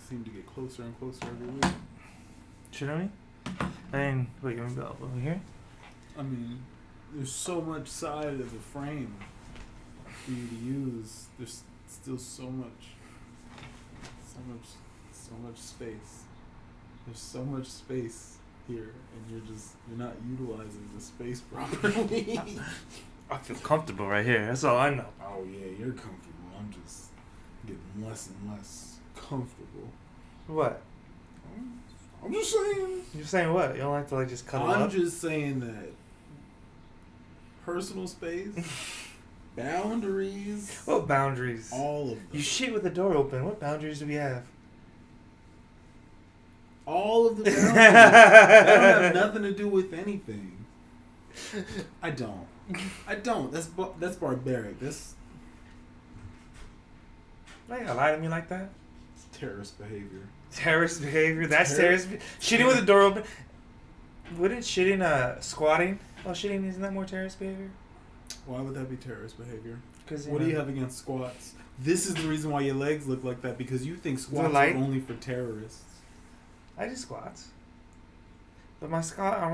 seem to get closer and closer every week. Shouldn't we? I mean, wait, you want me to go over here? I mean, there's so much side of the frame for you to use. There's still so much space. There's so much space here, and you're not utilizing the space properly. I feel comfortable right here. That's all I know. Oh yeah, you're comfortable. I'm just getting less and less comfortable. What? I'm just saying. You're saying what? You don't like to like just cuddle up? I'm just saying that personal space, boundaries. What boundaries? All of them. You shit with the door open. What boundaries do we have? All of the boundaries. That don't have nothing to do with anything. I don't. That's barbaric. That's Why you gotta lie to me like that? terrorist behavior. Terrorist behavior? That's terrorist shitting with the door open? Wouldn't shitting, squatting while shitting, isn't that more terrorist behavior? Why would that be terrorist behavior? Cause, what do you have against squats? This is the reason why your legs look like that, because you think squats are only for terrorists. I do squats. But my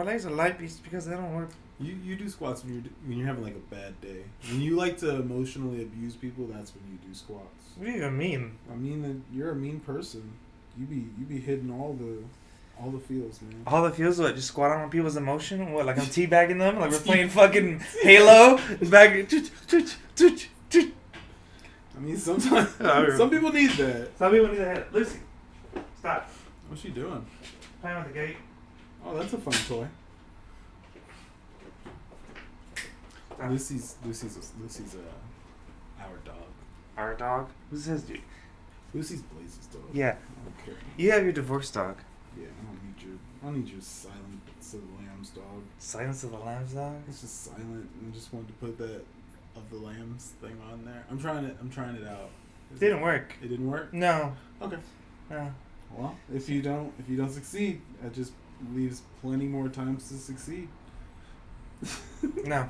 legs are light because they don't work. You do squats when you're having like a bad day. When you like to emotionally abuse people, that's when you do squats. What do you even mean? I mean that you're a mean person. You be hitting all the feels, man. All the feels? What? Just squat on people's emotion? What? Like I'm teabagging them? Like we're playing fucking Halo? Back. I mean, sometimes some people need that. Some people need that. Lucy, stop. What's she doing? Playing with the gate. Oh, that's a fun toy. Stop. Lucy's our dog. Our dog? Who's his dude? Lucy's Blaize's dog. Yeah. I don't care. You have your divorce dog. Yeah, I don't need your Silence of the Lambs dog. Silence of the Lambs dog? It's just silent, and I just wanted to put that of the Lambs thing on there. I'm trying it out. It didn't work. It didn't work? No. Okay. No. Well, if you don't succeed, that just leaves plenty more times to succeed. No.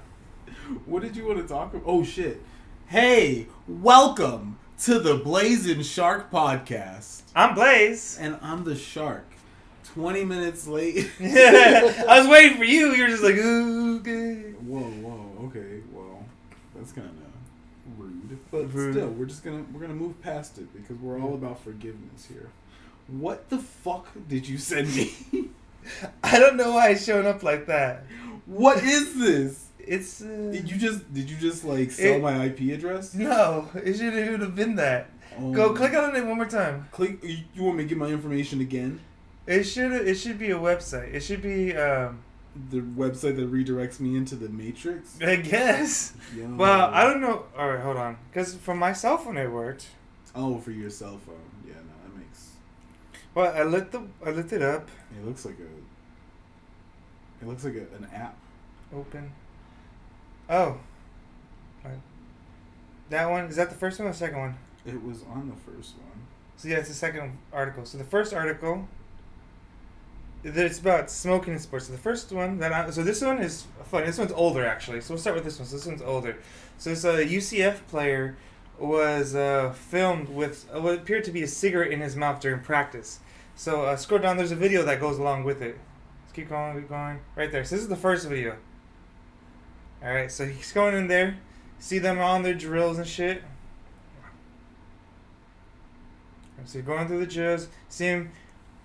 What did you want to talk about? Oh shit. Hey, welcome to the Blaize and Shark podcast. I'm Blaize. And I'm the shark. 20 minutes late. I was waiting for you. You were just like, ooh, okay. Whoa, okay. Well, that's kind of rude. But rude. Still, we're gonna move past it because we're all about forgiveness here. What the fuck did you send me? I don't know why it's showing up like that. What is this? It's Did you just like sell my IP address? No, it should have been that. Go click on it one more time. Click. You want me to get my information again? It should be a website. It should be the website that redirects me into the Matrix. I guess. Yo. Well, I don't know. All right, hold on. Because from my cell phone it worked. Oh, for your cell phone. Yeah, no, that makes. Well, I looked it up. It looks like an app. Open. Oh. Right. That one, is that the first one or the second one? It was on the first one. So yeah, it's the second article. So the first article, it's about smoking in sports. So the first one so this one is funny. This one's older actually. So we'll start with this one. So this one's older. So this UCF player was filmed with what appeared to be a cigarette in his mouth during practice. So scroll down. There's a video that goes along with it. Let's keep going. Right there. So this is the first video. All right. So he's going in there. See them on their drills and shit. So you're going through the drills. See him.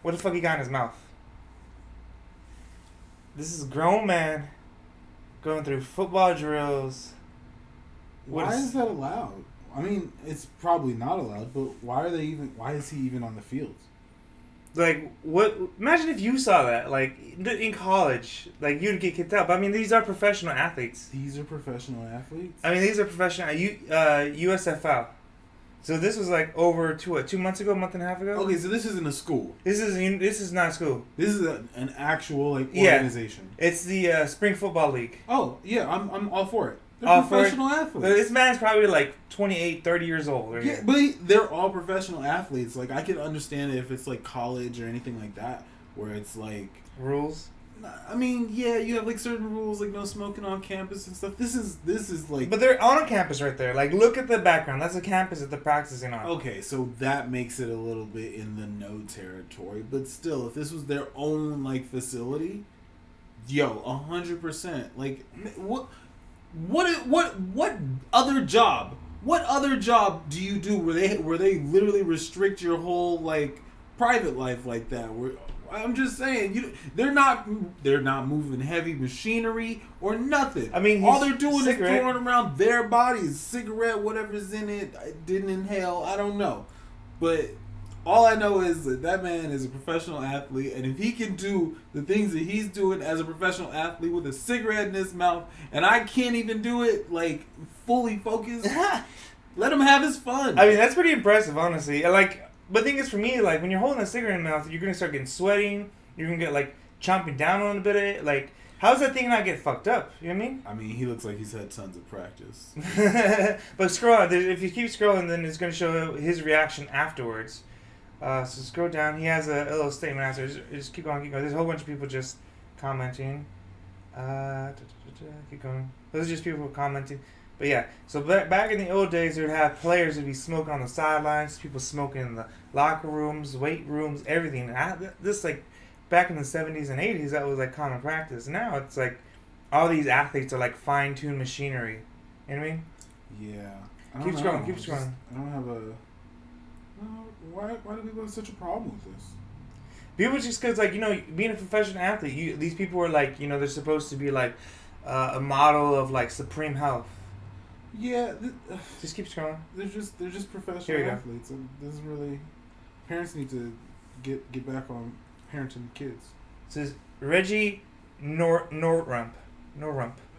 What the fuck he got in his mouth? This is a grown man going through football drills. Why is that allowed? I mean, it's probably not allowed, but why is he even on the field? Like, what? Imagine if you saw that, like, in college. Like, you'd get kicked out. But, I mean, these are professional athletes. These are professional athletes? I mean, these are professional. USFL. So this was, like, over 2 months ago, a month and a half ago? Okay, so this isn't a school. This is not a school. This is an actual, like, organization. Yeah. It's the Spring Football League. Oh, yeah, I'm all for it. They're professional athletes. But this man's probably like 28, 30 years old. Right? Yeah, but they're all professional athletes. Like, I could understand it if it's like college or anything like that, where it's like rules. I mean, yeah, you have like certain rules, like no smoking on campus and stuff. This is like. But they're on a campus right there. Like, look at the background. That's a campus that they're practicing on. Okay, so that makes it a little bit in the no territory, but still, if this was their own like facility, 100%. Like, what other job? What other job do you do where they literally restrict your whole like private life like that? I'm just saying, they're not moving heavy machinery or nothing. I mean, all they're doing is throwing around their bodies, cigarette, whatever's in it. I didn't inhale. I don't know, but all I know is that man is a professional athlete, and if he can do the things that he's doing as a professional athlete with a cigarette in his mouth, and I can't even do it like fully focused, let him have his fun. I mean, that's pretty impressive, honestly. Like. But the thing is, for me, like, when you're holding a cigarette in your mouth, you're going to start getting sweating. You're going to get, like, chomping down on a bit of it. Like, how does that thing not get fucked up? You know what I mean? I mean, he looks like he's had tons of practice. But scroll on. If you keep scrolling, then it's going to show his reaction afterwards. So scroll down. He has a little statement after. Just keep going, keep going. There's a whole bunch of people just commenting. Keep going. Those are just people commenting. But yeah, so back in the old days, they would have players would be smoking on the sidelines, people smoking in the locker rooms, weight rooms, everything. This like back in the 70s and 80s, that was like common practice. Now it's like all these athletes are like fine-tuned machinery. You know what I mean? Yeah. Keep scrolling. I don't have a. Why do people have such a problem with this? People just because like being a professional athlete, these people are like they're supposed to be like a model of like supreme health. Yeah, just keep scrolling. They're just professional athletes. And this is really parents need to get back on parenting kids. It says Reggie Norrump. All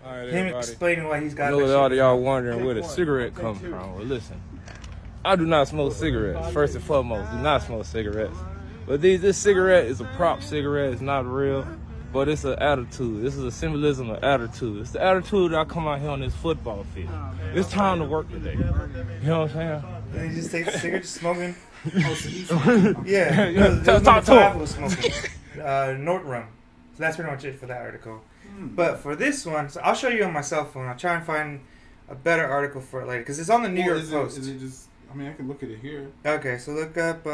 right, Him explaining why he's got. I know all of y'all wondering where the cigarette comes from. Well, listen, I do not smoke cigarettes. First and foremost, do not smoke cigarettes. But this cigarette is a prop cigarette. It's not real. But it's an attitude. This is a symbolism of attitude. It's the attitude that I come out here on this football field. It's time to work today. You know what I'm saying? And he just takes a cigarette, just smoking. Yeah. Talk to him. Smoking. Nortrum. So that's pretty much it for that article. But for this one, so I'll show you on my cell phone. I'll try and find a better article for it later because it's on the New York Post. Is it just? I mean, I can look at it here. Okay, so look up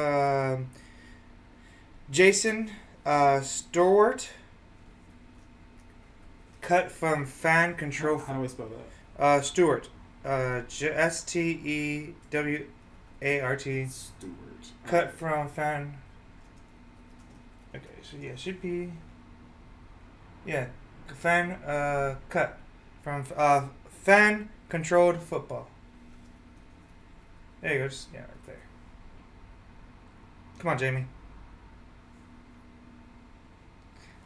Jason Stewart. Cut from fan control. How do I spell that? Stewart. Stewart. Stewart. Cut from fan. Okay, so yeah, it should be. Yeah, fan. Cut from fan controlled football. There you go. Just right there. Come on, Jamie.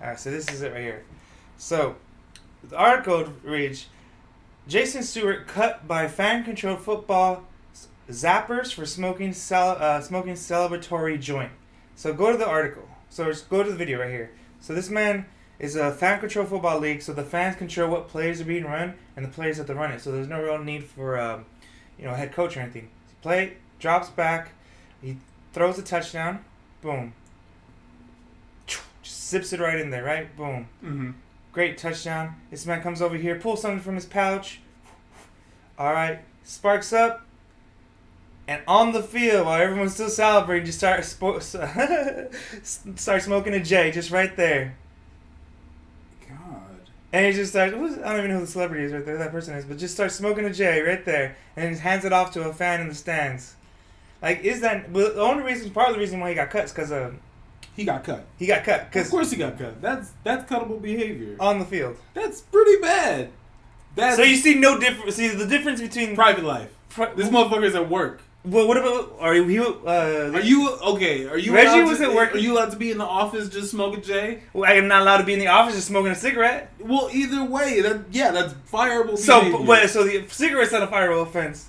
All right, so this is it right here. So. The article reads, Jason Stewart cut by fan-controlled football zappers for smoking celebratory joint. So go to the article. So just go to the video right here. So this man is a fan-controlled football league, so the fans control what plays are being run and the players have to run it. So there's no real need for a head coach or anything. Play, drops back, he throws a touchdown, boom. Just zips it right in there, right? Boom. Mm-hmm. Great touchdown. This man comes over here, pulls something from his pouch. All right, sparks up. And on the field, while everyone's still celebrating, just start smoking a J just right there. God. And he just starts, I don't even know who the celebrity is right there, that person is, but just starts smoking a J right there. And he hands it off to a fan in the stands. Like, part of the reason why he got cut is because he got cut. He got cut. Of course he got cut. That's cuttable behavior. On the field. That's pretty bad. So you see no difference. See the difference between private life. This motherfucker's at work. Well, what about are you okay? Are you Reggie was at work? Are you allowed to be in the office just smoking J? Well, I'm not allowed to be in the office just smoking a cigarette. Well, either way, that's fireable. So the cigarette's not a fireable offense.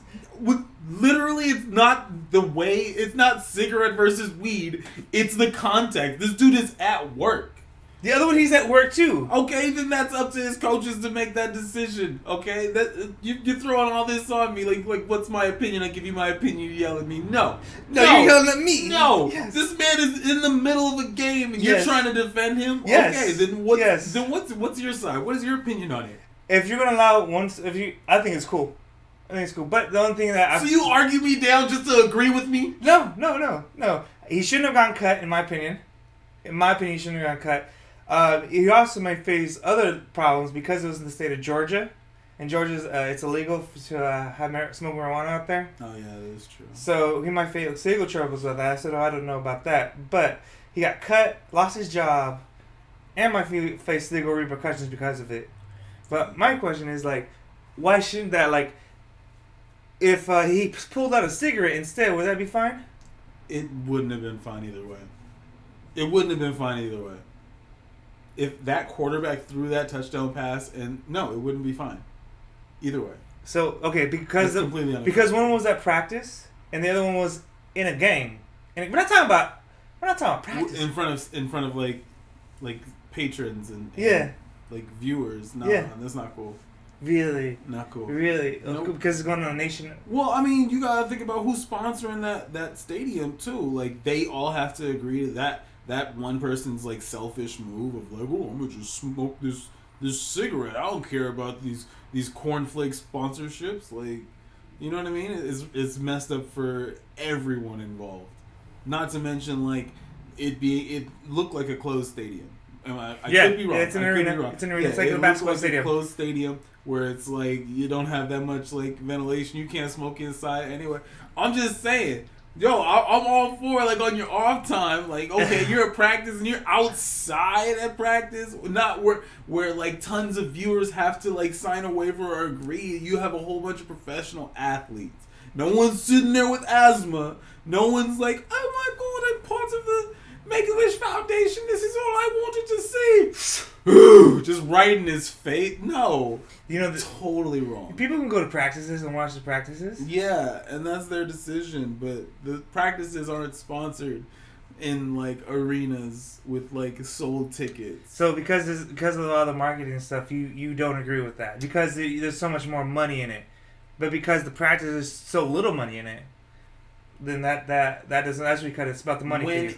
Literally, it's not it's not cigarette versus weed. It's the context. This dude is at work. The other one, he's at work too. Okay, then that's up to his coaches to make that decision. Okay, that you're throwing all this on me. Like, what's my opinion? I give you my opinion. You yell at me. No, you're yelling at me. No, yes. This man is in the middle of a game, and you're trying to defend him. Yes. Okay, then what's your side? What is your opinion on it? If you're gonna allow I think it's cool. But the only thing that so you argue me down just to agree with me? No. He shouldn't have gotten cut, in my opinion. In my opinion, he shouldn't have gotten cut. He also may face other problems because it was in the state of Georgia, and Georgia's it's illegal to smoke marijuana out there. Oh yeah, that is true. So he might face legal troubles with that. I said, I don't know about that, but he got cut, lost his job, and might face legal repercussions because of it. But my question is why shouldn't that if he pulled out a cigarette instead, would that be fine? It wouldn't have been fine either way. It wouldn't have been fine either way. If that quarterback threw that touchdown pass, and no, it wouldn't be fine. Either way. So because one was at practice and the other one was in a game, and we're not talking about practice. In front of like patrons and viewers. No, that's not cool. Really? Not cool. Really? Nope. Because it's going on a nation. Well, I mean, you gotta think about who's sponsoring that stadium too. Like, they all have to agree to that one person's selfish move of I'm gonna just smoke this cigarette. I don't care about these cornflake sponsorships. You know what I mean? It's messed up for everyone involved. Not to mention it looked like a closed stadium. I could be wrong. It's an arena. It's an arena. It's like a basketball stadium. A closed stadium where it's you don't have that much ventilation. You can't smoke inside anyway. I'm just saying, yo, I'm all for on your off time. Okay, you're at practice and you're outside at practice, not where tons of viewers have to sign a waiver or agree. You have a whole bunch of professional athletes. No one's sitting there with asthma. No one's oh my God, I'm part of the Make-A-Wish Foundation, this is all I wanted to see. Just right in his face. No. Totally wrong. People can go to practices and watch the practices. Yeah, and that's their decision. But the practices aren't sponsored in arenas with sold tickets. So because of all the marketing and stuff, you don't agree with that. Because there's so much more money in it. But because the practice is so little money in it, then that doesn't actually cut it. It's about the money.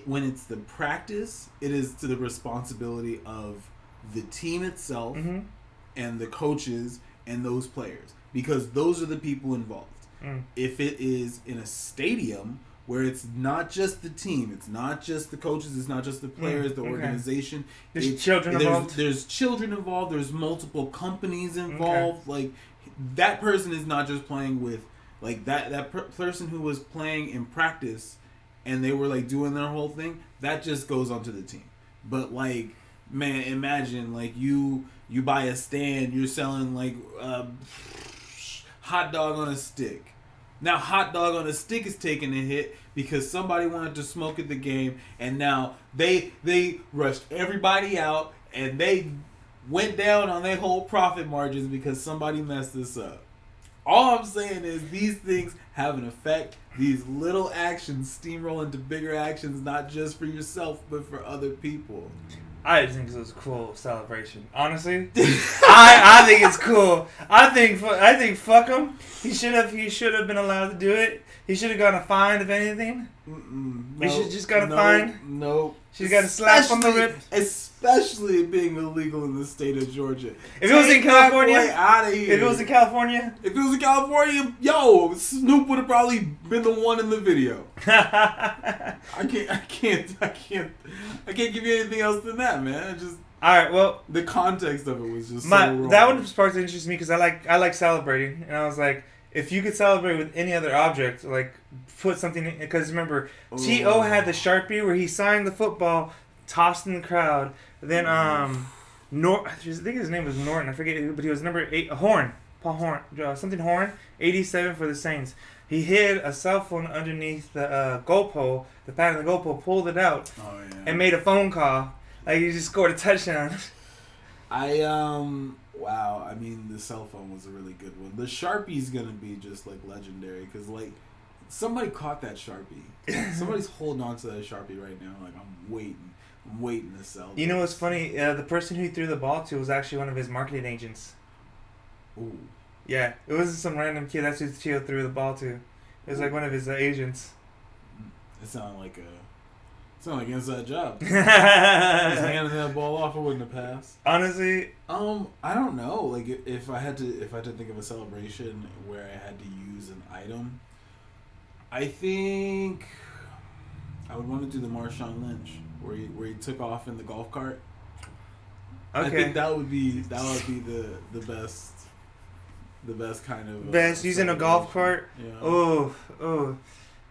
When it's the practice, it is to the responsibility of the team itself and the coaches and those players, because those are the people involved. If it is in a stadium where it's not just the team, it's not just the coaches, it's not just the players, the organization. There's children involved. There's children involved. There's multiple companies involved. That person is not just playing with person who was playing in practice. And they were doing their whole thing. That just goes onto the team. But man, imagine you buy a stand. You're selling hot dog on a stick. Now hot dog on a stick is taking a hit because somebody wanted to smoke at the game, and now they rushed everybody out and they went down on their whole profit margins because somebody messed this up. All I'm saying is these things have an effect. These little actions steamroll into bigger actions, not just for yourself, but for other people. I just think it was a cool celebration. Honestly, I think it's cool. I think fuck him. He should have been allowed to do it. He should have gotten a fine, if anything. He should just got a fine. No. She's got a slap on the lip. Especially being illegal in the state of Georgia. If it was in California, out of here. If it was in California, yo, Snoop would have probably been the one in the video. I can't give you anything else than that, man. All right. Well, the context of it was just so wrong. That one sparked interest in me because I like celebrating, and I was like, if you could celebrate with any other object, put something in, because remember, T.O. had the Sharpie where he signed the football, tossed in the crowd. Then I think his name was Norton. I forget, but he was number 8. Paul Horn, something Horn, 87 for the Saints. He hid a cell phone underneath the goalpost, the pad of the goalpost, pulled it out, and made a phone call. He just scored a touchdown. Wow, I mean, the cell phone was a really good one. The Sharpie's gonna be just legendary because somebody caught that Sharpie. Somebody's holding on to that Sharpie right now. I'm waiting. I'm waiting to sell. You know what's funny? The person who he threw the ball to was actually one of his marketing agents. Ooh. Yeah, it wasn't some random kid. That's who Tio threw the ball to. It was like one of his agents. It sounded like inside job. Just handing that ball off, I wouldn't have passed. Honestly, I don't know. Like if I had to think of a celebration where I had to use an item, I think I would want to do the Marshawn Lynch where he took off in the golf cart. okay. I think that would be the best kind of Best using a golf cart. Yeah. Oh.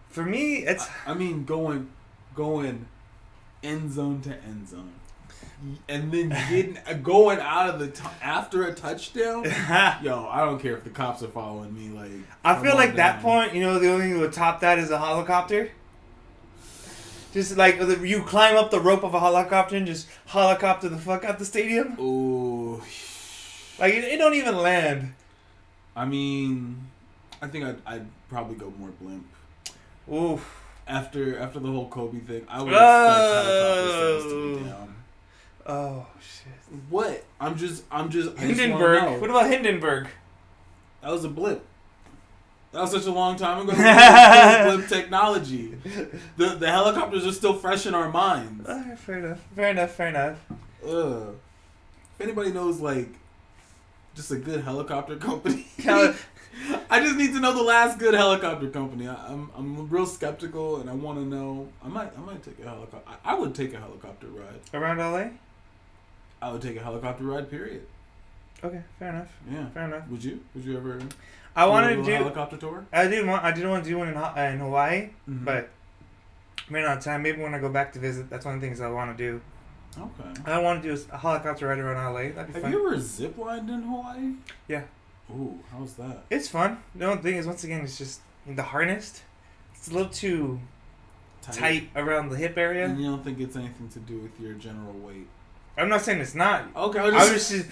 For me, it's. I mean, going end zone to end zone, and then going out of after a touchdown. Yo, I don't care if the cops are following me. Like, I feel like that point, the only thing that would top that is a helicopter. Just like you climb up the rope of a helicopter and just helicopter the fuck out the stadium. Ooh. Like it don't even land. I mean, I think I'd probably go more blimp. Oof. After the whole Kobe thing, I would expect helicopter sales to be down. Oh shit. What? I'm just Hindenburg. What about Hindenburg? That was a blip. That was such a long time ago. Blip technology. The helicopters are still fresh in our minds. Fair enough. Ugh. If anybody knows like just a good helicopter company. I just need to know the last good helicopter company. I'm real skeptical, and I want to know. I might take a helicopter. I would take a helicopter ride Around LA. I would take a helicopter ride. Period. Okay, fair enough. Yeah. Fair enough. Would you? Would you ever? I wanted to do a helicopter tour. I did want to do one in Hawaii, Mm-hmm. but ran out of time. Maybe when I go back to visit, that's one of the things I want to do. Okay. I want to do a helicopter ride around LA. That'd be Have fun. you ever ziplined in Hawaii? Yeah. Ooh, how's that? It's fun. The only thing is, once again, it's just the harness. It's a little too tight around the hip area. And you don't think it's anything to do with your general weight? I'm not saying it's not. Okay, You didn't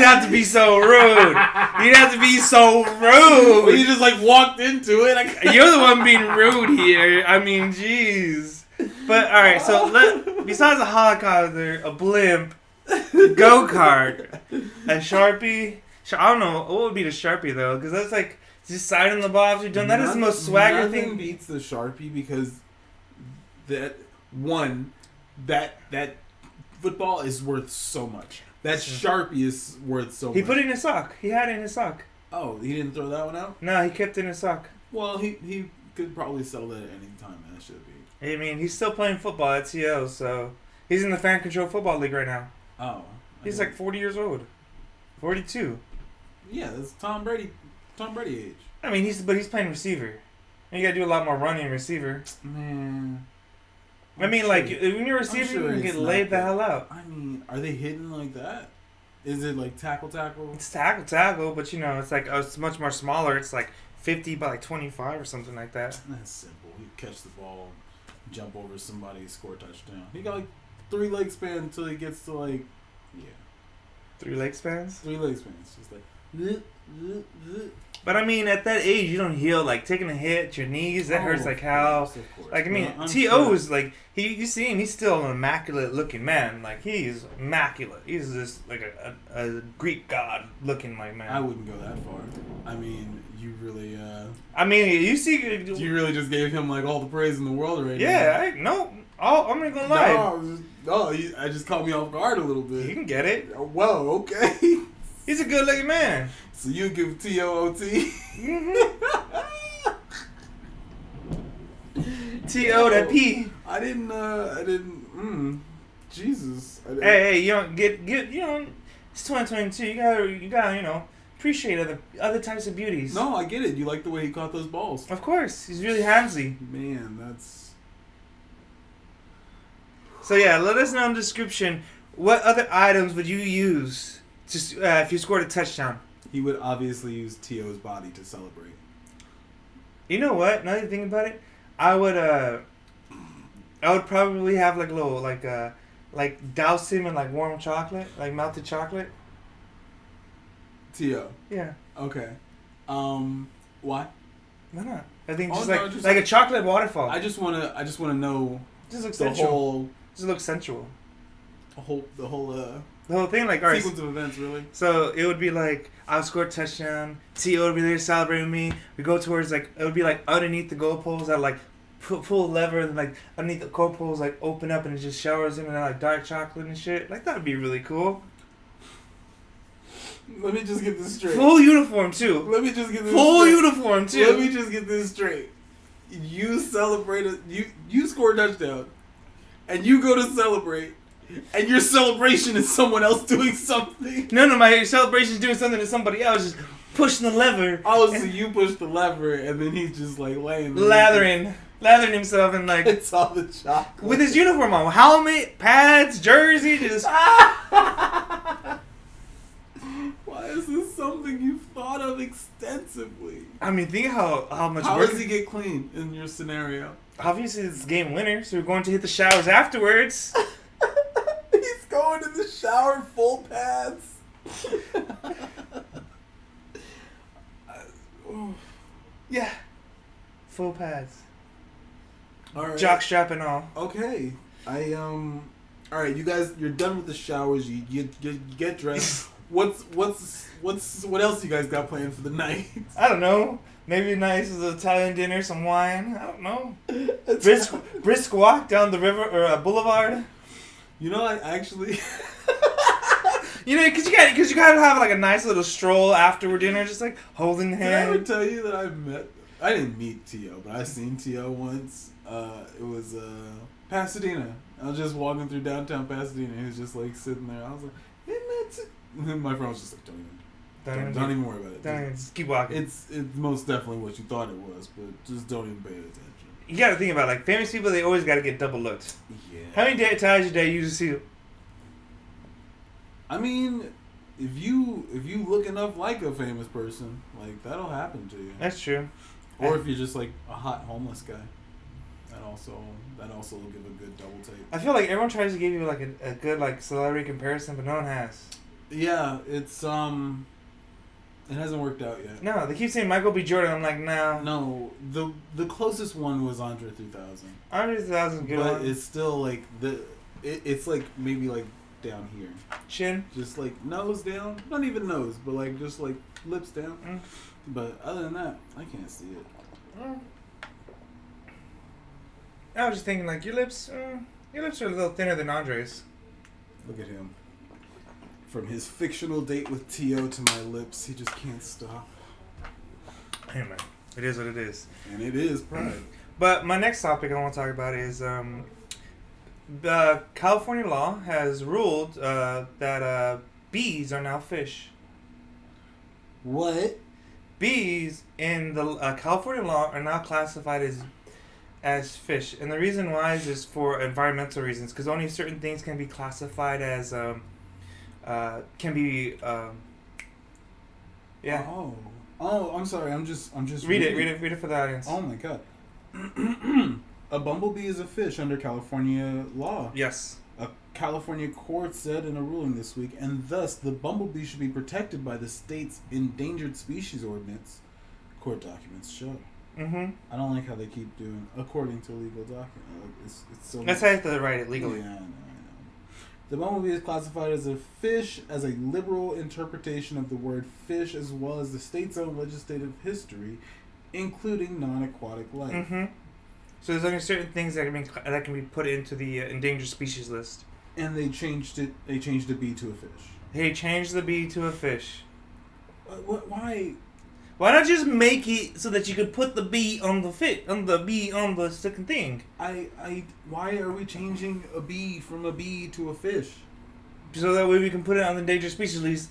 have to be so rude. You didn't have to be so rude. You just like walked into it. You're the one being rude here. I mean, jeez. But all right, so besides a helicopter, a blimp, go kart, a Sharpie. I don't know what would be the Sharpie though, because that's like just signing the ball after you're done. That is the most swagger thing. Nothing beats the Sharpie because that football is worth so much. That Sharpie is worth so much. He put it in his sock. He had it in his sock. Oh, he didn't throw that one out? No, he kept it in his sock. Well, he could probably sell that at any time. That should be. I mean, he's still playing football at TO, so he's in the fan control football league right now. Oh. He's like 40 years old. 42. Yeah, that's Tom Brady age. I mean, he's playing receiver. And you gotta do a lot more running receiver. Man. I mean, like, when you're a receiver, you can get laid the hell out. I mean, are they hitting like that? Is it like tackle? It's tackle, but it's like, it's much more smaller. It's like 50 by like 25 or something like that. That's simple. You catch the ball, jump over somebody, score a touchdown. He got like 3 leg span until he gets to like, 3 leg spans? 3 leg spans. Just like, But I mean, at that age, you don't heal. Like, taking a hit, your knees, that hurts like hell. Of course. Like, I mean, Well, T.O. is like, you see him, he's still an immaculate looking man. Like, he's immaculate. He's just like a Greek god looking like man. I wouldn't go that far. I mean, you really, I mean, you see. you really just gave him like all the praise in the world right yeah, now. I'm not gonna lie. I just caught me off guard a little bit. He can get it. Whoa, okay. He's a good looking man. So you give T.O.O.T. T.O. that P. I didn't, Jesus. Hey, you don't get, it's 2022. You gotta, appreciate other types of beauties. No, I get it. You like the way he caught those balls. Of course. He's really handsy. Man, that's... So yeah, let us know in the description, what other items would you use just if you scored a touchdown? He would obviously use T.O.'s body to celebrate. You know what? Now that you think about it, I would probably have like a little like douse him in like warm chocolate, like melted chocolate. T.O. Yeah. Okay. Why? Why not? I think Oh, just no, like a chocolate waterfall. I just wanna know just looks the sensual. whole Just looks sensual. The whole The whole thing, like, alright. sequence of events, really. So it would be like, I'll score a touchdown. T.O. would be there celebrating me. We go towards, like, it would be like underneath the goalpost. I'd like pull a lever and like underneath the goalpost, like open up and it just showers in and like dark chocolate and shit. Like, that would be really cool. Let me just get this straight. Full uniform too. Let me just get this Full straight. uniform too. Let me just get this straight. You celebrated. You score a touchdown, and you go to celebrate. And your celebration is someone else doing something. No, my celebration is doing something to somebody else, just pushing the lever. Oh, so you push the lever, and then he's just like laying there. Lathering himself and like it's all the chocolate with his uniform on, helmet, pads, jersey, just. Why is this something you've thought of extensively? I mean, think how much. How work does he get clean in your scenario? Obviously, it's game winner, so we're going to hit the showers afterwards. He's going in the shower full pads. Yeah, full pads. All right. Jockstrap and all. Okay. All right, you guys, you're done with the showers. You get dressed. What else you guys got planned for the night? I don't know. Maybe a nice Italian dinner, some wine. I don't know. Brisk walk down the river or boulevard. You know, I actually. You know, because you gotta have like a nice little stroll after dinner, just like holding hands. Did I ever tell you that I didn't meet T.O., but I seen T.O. once. It was Pasadena. I was just walking through downtown Pasadena. He was just like sitting there. I was like, isn't that? And then my friend was just like, don't even worry about it. Just keep walking. It's most definitely what you thought it was, but just don't even pay attention. You gotta think about it, like famous people. They always gotta get double looked. Yeah. How many times a day you see? I mean, if you look enough like a famous person, like that'll happen to you. That's true. Or if you're just like a hot homeless guy, that also will give a good double take. I feel like everyone tries to give you like a good like celebrity comparison, but no one has. Yeah, it's it hasn't worked out yet. No, they keep saying Michael B. Jordan. I'm like, nah. No, the closest one was Andre 3000. Andre 3000 good but one. it's still like it's like maybe like down here, chin, just like nose down, not even nose, but like just like lips down. But other than that, I can't see it. I was just thinking like your lips are a little thinner than Andre's. Look at him. From his fictional date with T.O. to my lips, he just can't stop. Hey man, it is what it is. And it is pride. But my next topic I want to talk about is the California law has ruled that bees are now fish. What? Bees in the California law are now classified as fish, and the reason why is just for environmental reasons, because only certain things can be classified as can be yeah. Oh, I'm sorry. I'm just read it for the audience. Oh my god. A bumblebee is a fish under California law. Yes. A California court said in a ruling this week, and thus the bumblebee should be protected by the state's endangered species ordinance. Court documents show. Mm-hmm. I don't like how they keep doing according to legal documents. It's so. That's how you have to write it legally. Yeah, I know. The bumblebee is classified as a fish as a liberal interpretation of the word fish, as well as the state's own legislative history, including non-aquatic life. Mm-hmm. So there's only certain things that can be put into the endangered species list. And they changed it. They changed the bee to a fish. They changed the bee to a fish. Why? Why not just make it so that you could put the bee on the second thing? Why are we changing a bee from a bee to a fish? So that way we can put it on the endangered species list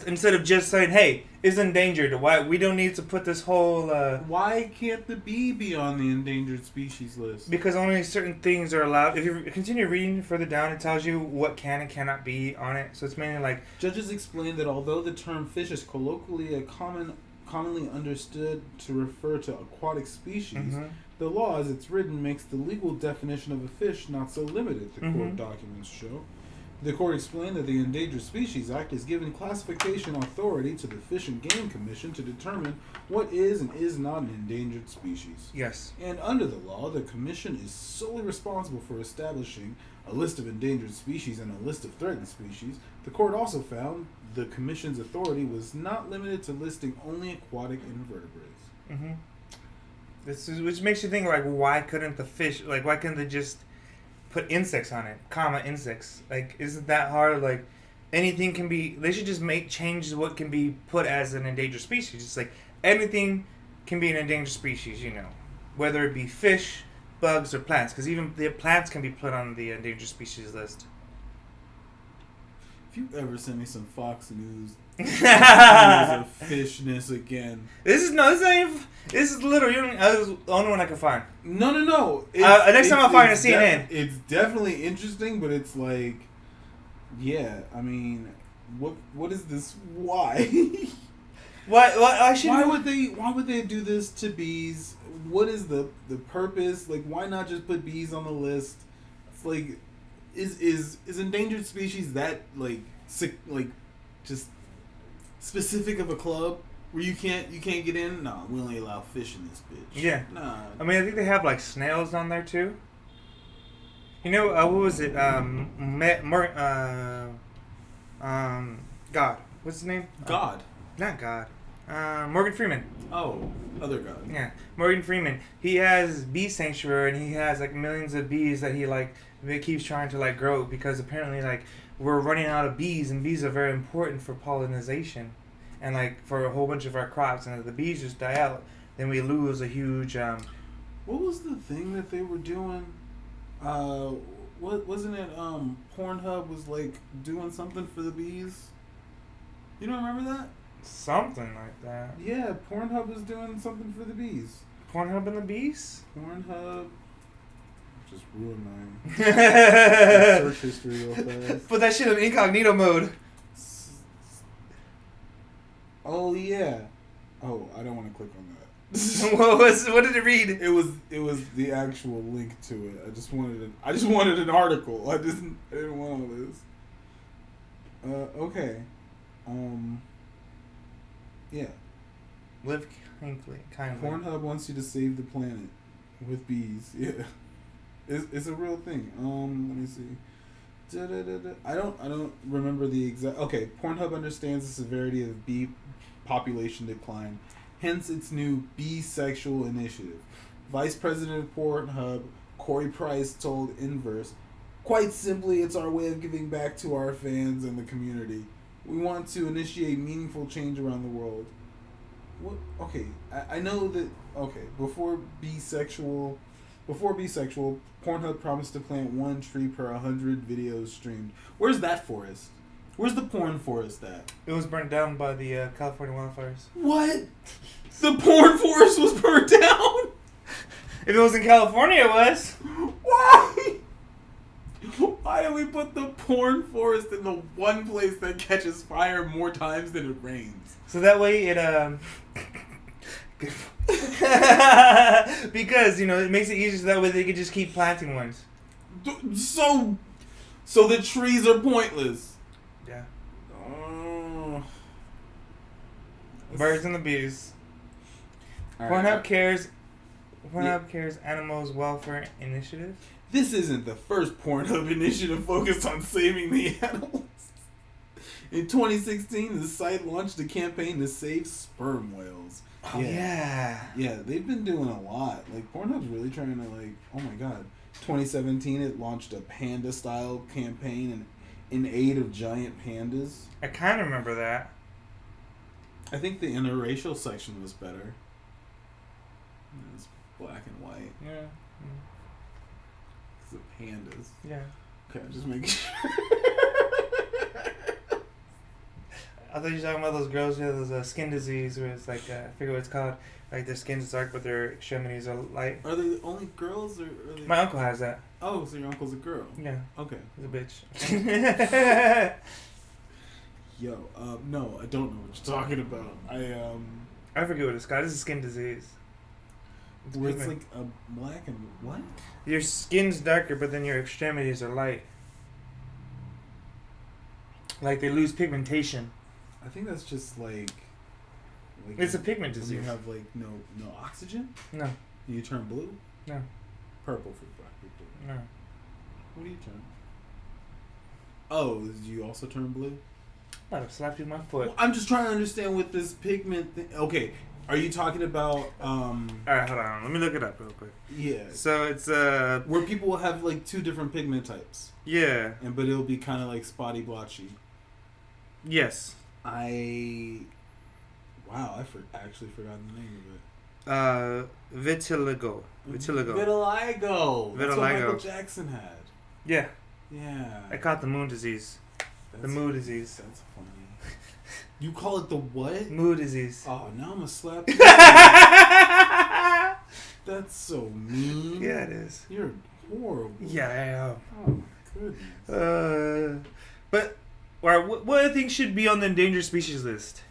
instead of just saying, "Hey, it's endangered." Why we don't need to put this whole? Why can't the bee be on the endangered species list? Because only certain things are allowed. If you continue reading further down, it tells you what can and cannot be on it. So it's mainly like judges explained that although the term fish is colloquially commonly understood to refer to aquatic species, the law as it's written makes the legal definition of a fish not so limited, the court documents show. The court explained that the Endangered Species Act is giving classification authority to the Fish and Game Commission to determine what is and is not an endangered species. Yes. And under the law, the commission is solely responsible for establishing a list of endangered species and a list of threatened species. The court also found the commission's authority was not limited to listing only aquatic invertebrates. Mm-hmm. Which makes you think, like, why couldn't they just put insects on it, insects? Like, isn't that hard? Like, anything can be. They should just change what can be put as an endangered species. It's like anything can be an endangered species, whether it be fish, bugs, or plants. Because even the plants can be put on the endangered species list. If you ever send me some Fox News of fishness again. This is literally the only one I can find. No. Next time I'll find a CNN. It's definitely interesting, but it's like, yeah, I mean, what is this? Why? Why would they do this to bees? What is the purpose? Like, why not just put bees on the list? It's like, is endangered species that just specific of a club where you can't get in? No, we only allow fish in this bitch. Yeah. Nah. I mean, I think they have like snails on there too. What was it? God. What's his name? God. Not God. Morgan Freeman. Oh, other God. Yeah, Morgan Freeman. He has bee sanctuary, and he has like millions of bees that he keeps trying to like grow, because apparently like we're running out of bees, and bees are very important for pollination, and like for a whole bunch of our crops. And if the bees just die out, then we lose a huge. What was the thing that they were doing? What wasn't it? Pornhub was like doing something for the bees. You don't remember that? Something like that. Yeah, Pornhub was doing something for the bees. Pornhub and the bees? Pornhub. Just ruined my search history real fast. Put that shit in incognito mode. Oh yeah. Oh, I don't want to click on that. What did it read? It was the actual link to it. I just wanted an article. I didn't want all this. Okay. Yeah. Live kindly. Pornhub wants you to save the planet with bees. Yeah. It's a real thing. Let me see. I don't remember the exact. Okay, Pornhub understands the severity of bee population decline, hence its new Bee-Sexual initiative. Vice President of Pornhub, Corey Price, told Inverse, "Quite simply, it's our way of giving back to our fans and the community. We want to initiate meaningful change around the world." What? Okay, I know that. Okay, before Bee-Sexual, Pornhub promised to plant 1 tree per 100 videos streamed. Where's that forest? Where's the porn forest at? It was burnt down by the California wildfires. What? The porn forest was burnt down? If it was in California, it was. Why? Why do we put the porn forest in the one place that catches fire more times than it rains? So that way it because it makes it easier, so that way they can just keep planting ones. So the trees are pointless. Yeah. Birds and the bees. Pornhub cares Animals Welfare Initiative. This isn't the first Pornhub initiative focused on saving the animals. In 2016, the site launched a campaign to save sperm whales. Oh, yeah. Yeah, they've been doing a lot. Like, Pornhub's really trying to, oh my god. 2017, it launched a panda-style campaign in aid of giant pandas. I kind of remember that. I think the interracial section was better. It's black and white. Yeah. Because of pandas. Yeah. Okay, just making sure. I thought you were talking about those girls who have those skin disease where it's like, I forget what it's called. Like their skin's dark but their extremities are light. Are they the only girls? Or are they... My uncle has that. Oh, so your uncle's a girl? Yeah. Okay. He's a bitch. Yo, no, I don't know what you're talking about. I forget what it's called. This is skin disease. Where it's like a black and what? Your skin's darker, but then your extremities are light. Like they lose pigmentation. I think that's just like It's a pigment when disease. you have like no oxygen. No. You turn blue. No. Purple for black people. No. What do you turn? Oh, do you also turn blue? I'm about to slap you in my foot. Well, I'm just trying to understand what this pigment thing. Okay, are you talking about? Alright, hold on. Let me look it up real quick. Yeah. So it's where people will have like two different pigment types. Yeah. But it'll be kind of like spotty blotchy. Yes. Wow, actually forgot the name of it. Vitiligo. Vitiligo. That's what Michael Jackson had. Yeah. Yeah. I caught the moon disease. The mood disease. That's funny. You call it the what? Mood disease. Oh, now I'm gonna slap you. That's so mean. Yeah, it is. You're horrible. Yeah, I am. Oh my goodness. But what other things should be on the endangered species list?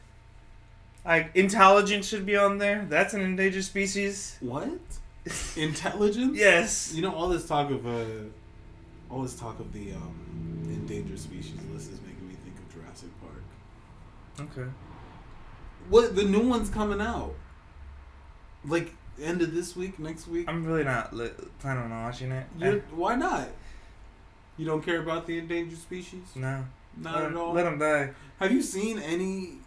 Like intelligence should be on there. That's an endangered species. What? Intelligence? Yes. You know, all this talk of the endangered species list is making me think of Jurassic Park. Okay. What, the new one's coming out? Like end of this week, next week? I'm really not planning on watching it. Why not? You don't care about the endangered species? No. Not at all? Let them die. Have you seen any...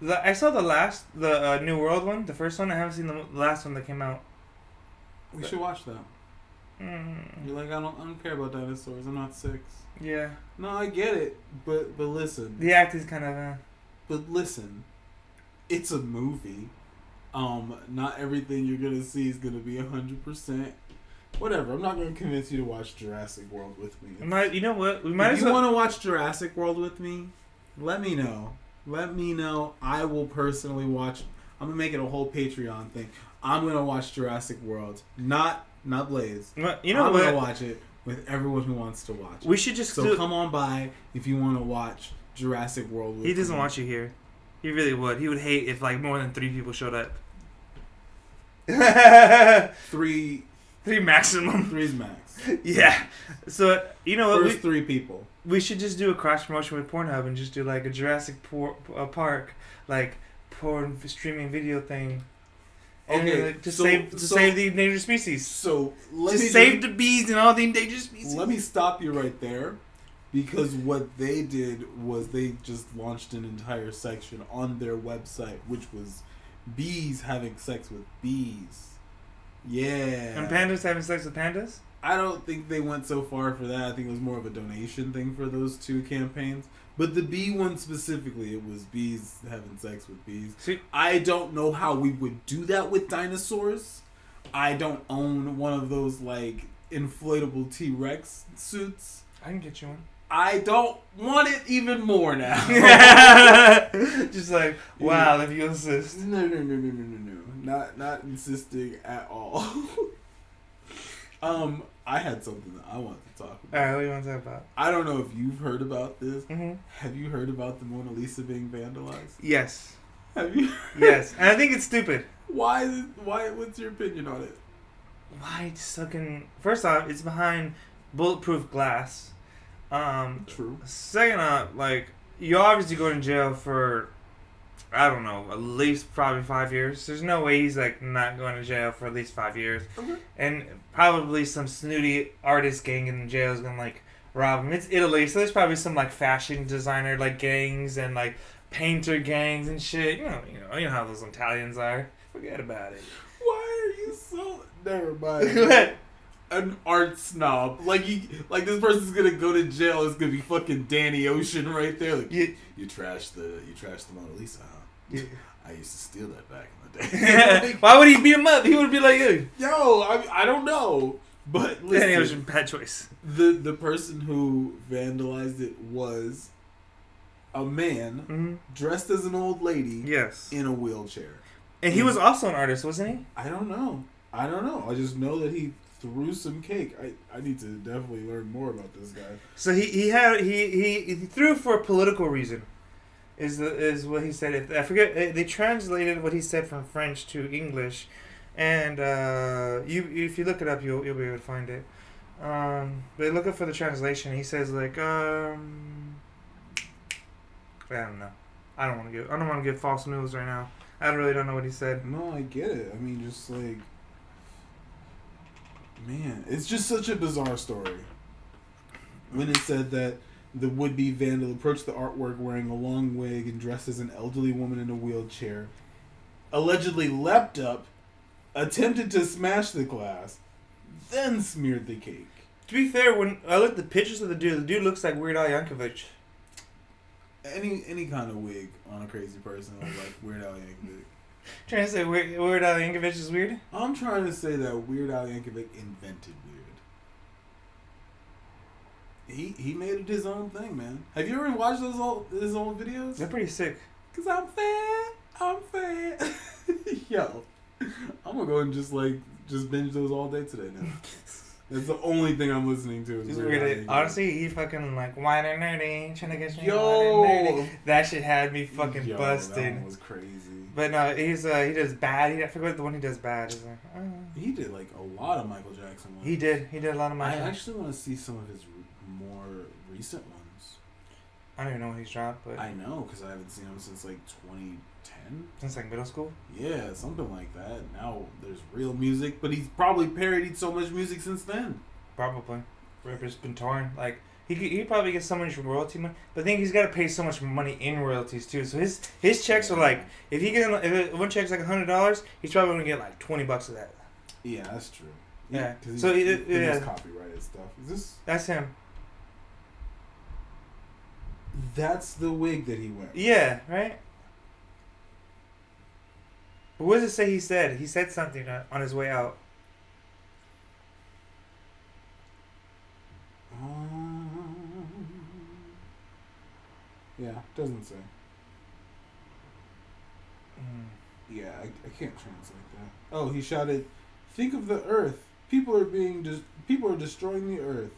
I saw the New World one, the first one. I haven't seen the last one that came out. We should watch that. You're like, I don't care about dinosaurs. I'm not 6. Yeah. No, I get it, but listen. The acting's kind of. But listen, it's a movie. Not everything you're gonna see is gonna be 100%. Whatever. I'm not gonna convince you to watch Jurassic World with me. You know what? We might if as you well. want to watch Jurassic World with me, let me know. Let me know. I will personally watch. I'm gonna make it a whole Patreon thing. I'm gonna watch Jurassic World, not Blaize. You know I'm what? gonna watch it with everyone who wants to watch. We should just come on by if you want to watch Jurassic World. With He doesn't me. want you here. He really would. He would hate if like more than 3 people showed up. 3 maximum. 3's max. Yeah. So you know what? First 3 people. We should just do a cross promotion with Pornhub and just do like a Jurassic Park like porn streaming video thing. And Okay, to save the endangered species. So save the bees and all the endangered species. Let me stop you right there, because what they did was they just launched an entire section on their website, which was bees having sex with bees. Yeah. And pandas having sex with pandas? I don't think they went so far for that. I think it was more of a donation thing for those 2 campaigns. But the bee one specifically, it was bees having sex with bees. See, I don't know how we would do that with dinosaurs. I don't own one of those, like, inflatable T-Rex suits. I can get you one. I don't want it even more now. Just like, wow, if you insist. No. Not insisting at all. I had something that I wanted to talk about. Alright, what do you want to talk about? I don't know if you've heard about this. Mm-hmm. Have you heard about the Mona Lisa being vandalized? Yes. Have you? Yes. And I think it's stupid. Why? What's your opinion on it? Why first off, it's behind bulletproof glass. True. Second off, like, you're obviously going to jail for, I don't know, at least probably 5 years. There's no way he's, like, not going to jail for at least 5 years. Okay. And probably some snooty artist gang in jail is going to, like, rob him. It's Italy, so there's probably some, like, fashion designer, like, gangs and, like, painter gangs and shit. You know how those Italians are. Forget about it. Why are you so... Never mind. An art snob. Like this person's gonna go to jail. It's gonna be fucking Danny Ocean right there. Like, you trashed the Mona Lisa, huh? Yeah. I used to steal that back in the day. Like, why would he beat him up? He would be like, yo, I don't know. But listen, Danny Ocean, bad choice. The person who vandalized it was a man dressed as an old lady. Yes. In a wheelchair. And he was also an artist, wasn't he? I don't know. I just know that he threw some cake. I need to definitely learn more about this guy. So he threw for a political reason, is what he said. I forget. They translated what he said from French to English, and if you look it up, you'll be able to find it. But look up for the translation. He says like I don't know. I don't want to give false news right now. I really don't know what he said. No, I get it. I mean, just like, man, it's just such a bizarre story. When it said that the would-be vandal approached the artwork wearing a long wig and dressed as an elderly woman in a wheelchair, allegedly leapt up, attempted to smash the glass, then smeared the cake. To be fair, when I look at the pictures of the dude looks like Weird Al Yankovic. Any kind of wig on a crazy person looks like Weird Al Yankovic. Trying to say Weird Al Yankovic is weird? I'm trying to say that Weird Al Yankovic invented weird. He made it his own thing, man. Have you ever watched his old videos? They're pretty sick. Cause I'm fat. Yo, I'm gonna go and just binge those all day today now. That's the only thing I'm listening to. Is weird. Honestly, he fucking like white and nerdy, trying to get me Yo, white and nerdy. That shit had me fucking busted. That one was crazy. But no, he does bad. I forget the one he does bad. Is like, he did like a lot of Michael Jackson ones. He did a lot of Michael. I actually want to see some of his more recent ones. I don't even know what he's dropped, but I know because I haven't seen him since like 2010. Since like middle school. Yeah, something like that. Now there's real music, but he's probably parodied so much music since then. Probably. Rapper's been torn. Like he probably gets so much royalty money, but I think he's got to pay so much money in royalties too. So his checks are like if one check's like $100, he's probably gonna get like $20 of that. Yeah, that's true. Yeah. So he does copyrighted stuff. Is this? That's him. That's the wig that he wears. Yeah. Right. But what does it say he said? He said something on his way out. Yeah, doesn't say. Yeah, I can't translate that. Oh, he shouted, "Think of the earth. People are destroying the earth."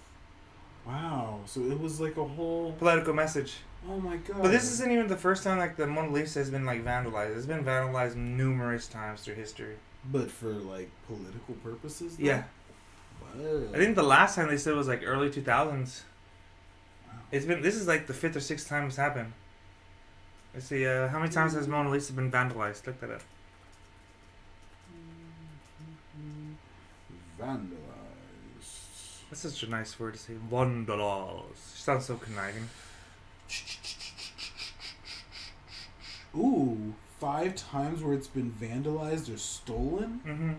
Wow. So it was like a whole political message. Oh my god. But this isn't even the first time like the Mona Lisa has been like vandalized. It's been vandalized numerous times through history. But for like political purposes though? Yeah. Wow. I think the last time they said was like early 2000s. Wow. This is like the 5th or 6th time it's happened. Let's see, how many times has Mona Lisa been vandalized? Look that up. Vandalized. That's such a nice word to say. Vandalized. Sounds so conniving. Ooh, 5 times where it's been vandalized or stolen? Mm-hmm.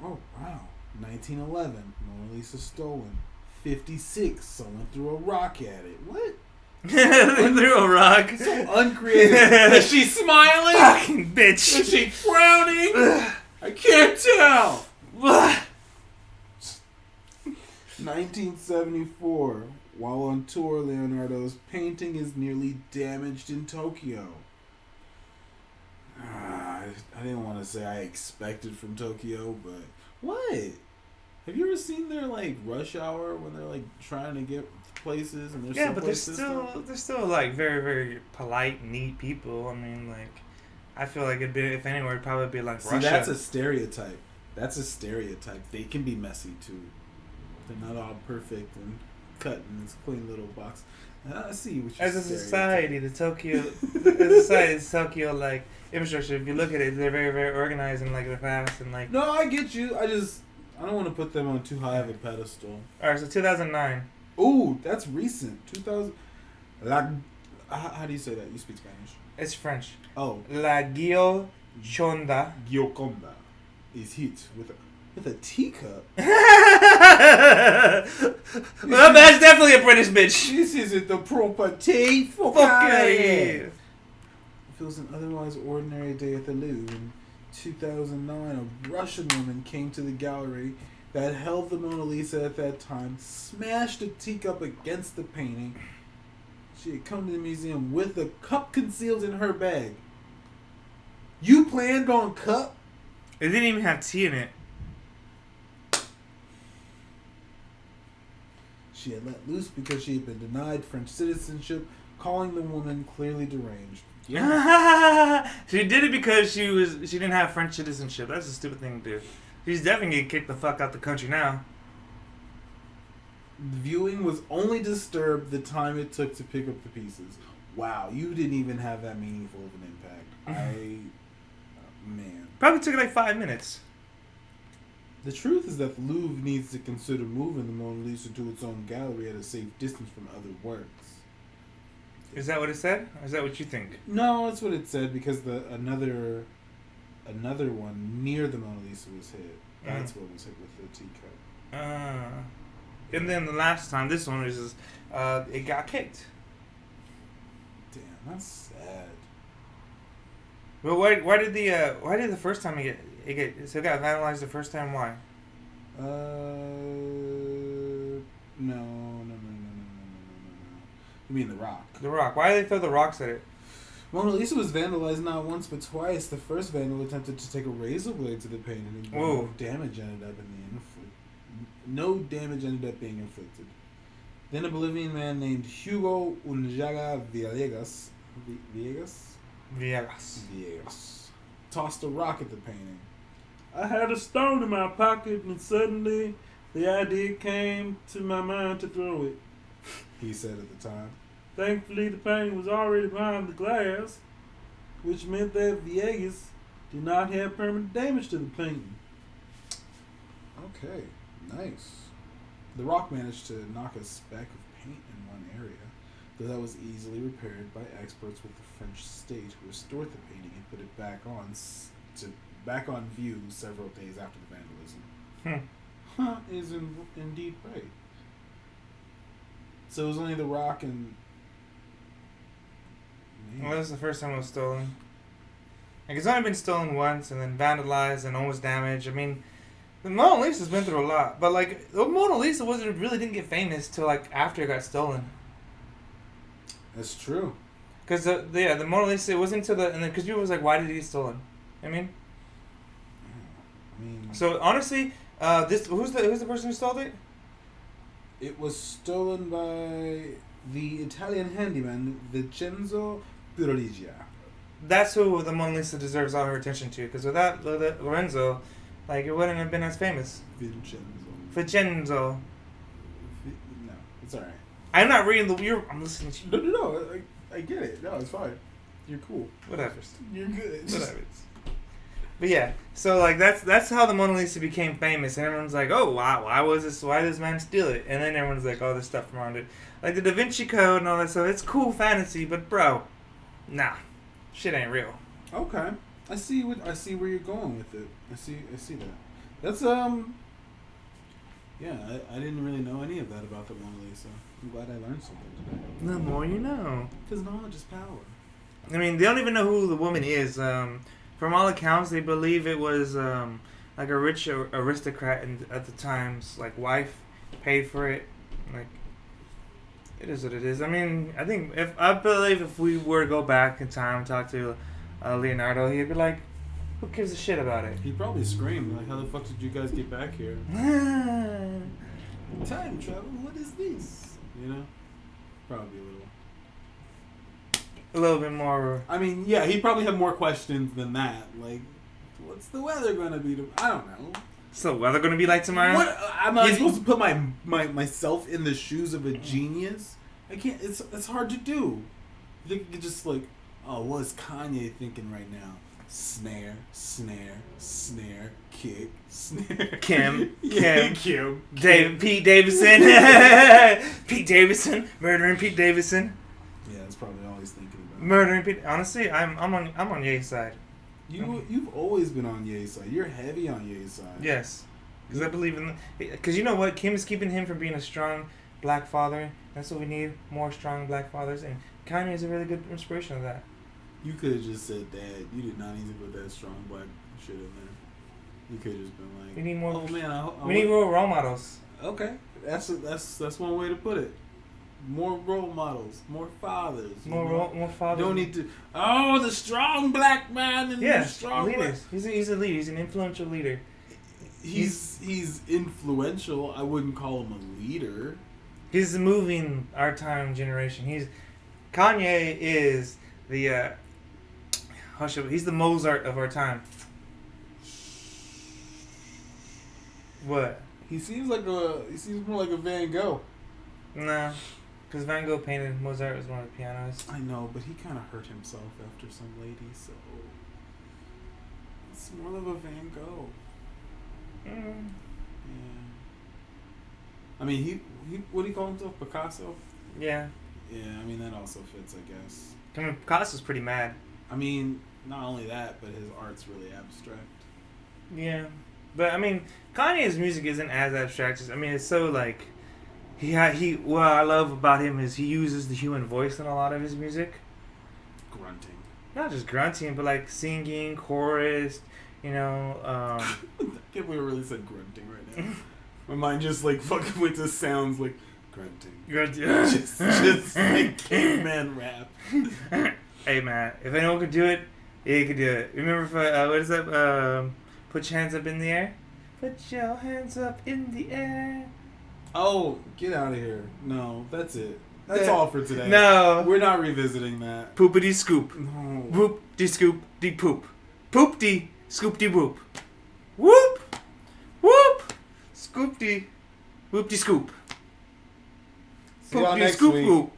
Oh, wow. 1911, Mona Lisa stolen. 56, someone threw a rock at it. What? They threw a rock. So uncreative. Is she smiling? Fucking bitch. Is she frowning? I can't tell. 1974. While on tour, Leonardo's painting is nearly damaged in Tokyo. I didn't want to say I expected from Tokyo, but what? Have you ever seen their like rush hour when they're like trying to get places and their but they're still like very, very polite, neat people. I mean, like I feel like it'd be, if anywhere, it'd probably be like Russia. That's a stereotype. They can be messy too. They're not all perfect and cut in this clean little box. I see what you're saying. As a society, the Tokyo like infrastructure. If you look at it, they're very, very organized and like they're fast and like. No, I get you. I don't want to put them on too high of a pedestal. All right, so 2009. Ooh, that's recent. 2000. How do you say that? You speak Spanish. It's French. Oh. La Gioconda. Gioconda is hit with a teacup. Well, that's definitely a British bitch. This isn't the proper tea. Fuck it feels an otherwise ordinary day at the Louvre. In 2009, a Russian woman came to the gallery that held the Mona Lisa at that time, smashed a teacup against the painting. She had come to the museum with the cup concealed in her bag. You planned on cup? It didn't even have tea in it. She had let loose because she had been denied French citizenship, calling the woman clearly deranged. Yeah. She did it because she didn't have French citizenship. That's a stupid thing to do. She's definitely getting kicked the fuck out the country now. The viewing was only disturbed the time it took to pick up the pieces. Wow, you didn't even have that meaningful of an impact. Man. Probably took like 5 minutes. The truth is that the Louvre needs to consider moving the Mona Lisa to its own gallery at a safe distance from other works. Is that what it said? Or is that what you think? No, that's what it said because another one near the Mona Lisa was hit. That's what was hit with the teacup. And then the last time, this one was just, it got kicked. Damn, that's sad. But why did the first time it got vandalized the first time? Why? No. You mean the rock? The rock. Why did they throw the rocks at it? Mona Lisa was vandalized not once but twice. The first vandal attempted to take a razor blade to the painting, and no damage ended up being inflicted. Then a Bolivian man named Hugo Unjaga Villegas tossed a rock at the painting. I had a stone in my pocket, and suddenly the idea came to my mind to throw it, he said at the time. Thankfully, the painting was already behind the glass, which meant that Villegas did not have permanent damage to the painting. Okay, nice. The rock managed to knock a speck of paint in one area, though that was easily repaired by experts with the French state who restored the painting and put it back on view several days after the vandalism. Is indeed right. So it was only the rock and... Well, that was the first time it was stolen. Like, it's only been stolen once and then vandalized and almost damaged. I mean, the Mona Lisa's been through a lot, but like the Mona Lisa didn't get famous till like after it got stolen. That's true. Because the Mona Lisa, it wasn't until because people was like, why did it get stolen? I mean, so honestly, who's the person who stole it? It was stolen by the Italian handyman Vincenzo Piroligia. That's who the Mona Lisa deserves all her attention to, because without Lorenzo, like, it wouldn't have been as famous. Vincenzo. No, it's alright. I'm not reading I'm listening to you. No, I get it. No, it's fine. You're cool. Whatever. You're good. Whatever. But yeah, so like that's how the Mona Lisa became famous, and everyone's like, oh wow, why did this man steal it? And then everyone's like, all this stuff around it, like the Da Vinci Code and all that stuff. It's cool fantasy, but bro, nah, shit ain't real. Okay, I see where you're going with it. I see that. That's yeah, I didn't really know any of that about the Mona Lisa. I'm glad I learned something today. The more you know. Because knowledge is power. I mean, they don't even know who the woman is. From all accounts, they believe it was like a rich aristocrat at the time's like wife paid for it. Like, it is what it is. I mean, I believe if we were to go back in time and talk to Leonardo, he'd be like, who gives a shit about it? He'd probably scream like, how the fuck did you guys get back here? Time travel, what is this? You know? Probably a little bit more. I mean, yeah, he probably had more questions than that. Like, what's the weather gonna be? I don't know. So, weather gonna be like tomorrow? I'm not supposed to put myself in the shoes of a genius. I can't. It's hard to do. You could just like, oh, what's Kanye thinking right now? Snare, snare, snare, kick, snare. Kim. Pete Davidson. Pete Davidson, murdering Pete Davidson. Yeah, that's probably all he's thinking about. Murdering Pete. Honestly, I'm on Ye's side. You've always been on Ye's side. You're heavy on Ye's side. Yes, because I believe in. Because you know what, Kim is keeping him from being a strong black father. That's what we need, more strong black fathers, and Kanye is a really good inspiration of that. You could have just said that. You did not need to put that strong black shit in there. You could have just been like, we need more. Oh man, we need more role models. Okay, that's one way to put it. More role models, more fathers. More fathers. Don't need to. Oh, the strong black man and the strong leaders. He's a leader. He's an influential leader. He's influential. I wouldn't call him a leader. He's moving our time generation. Kanye is the he's the Mozart of our time. What? He seems more like a Van Gogh. Nah. Because Van Gogh painted Mozart as one of the pianists. I know, but he kind of hurt himself after some lady, so it's more of a Van Gogh. Mm. Yeah. I mean, he what do you call himself? Picasso? Yeah. Yeah, I mean, that also fits, I guess. I mean, Picasso's pretty mad. I mean, not only that, but his art's really abstract. Yeah. But, I mean, Kanye's music isn't as abstract. I mean, it's so, like... What I love about him is he uses the human voice in a lot of his music. Grunting. Not just grunting, but, like, singing, chorus, you know... I can't believe I really said grunting right now. My mind just, like, fucking with the sounds, like... Grunting. just like caveman rap. Hey man, if anyone could do it, you could do it. Remember, what is that? Put your hands up in the air. Put your hands up in the air. Oh, get out of here! No, that's it. That's all for today. No, we're not revisiting that. Poopity scoop. No. Whoop de scoop de poop. Poop de scoop de whoop. Whoop whoop. Scoop de whoop de scoop. See y'all Poop de next scoop week. whoop.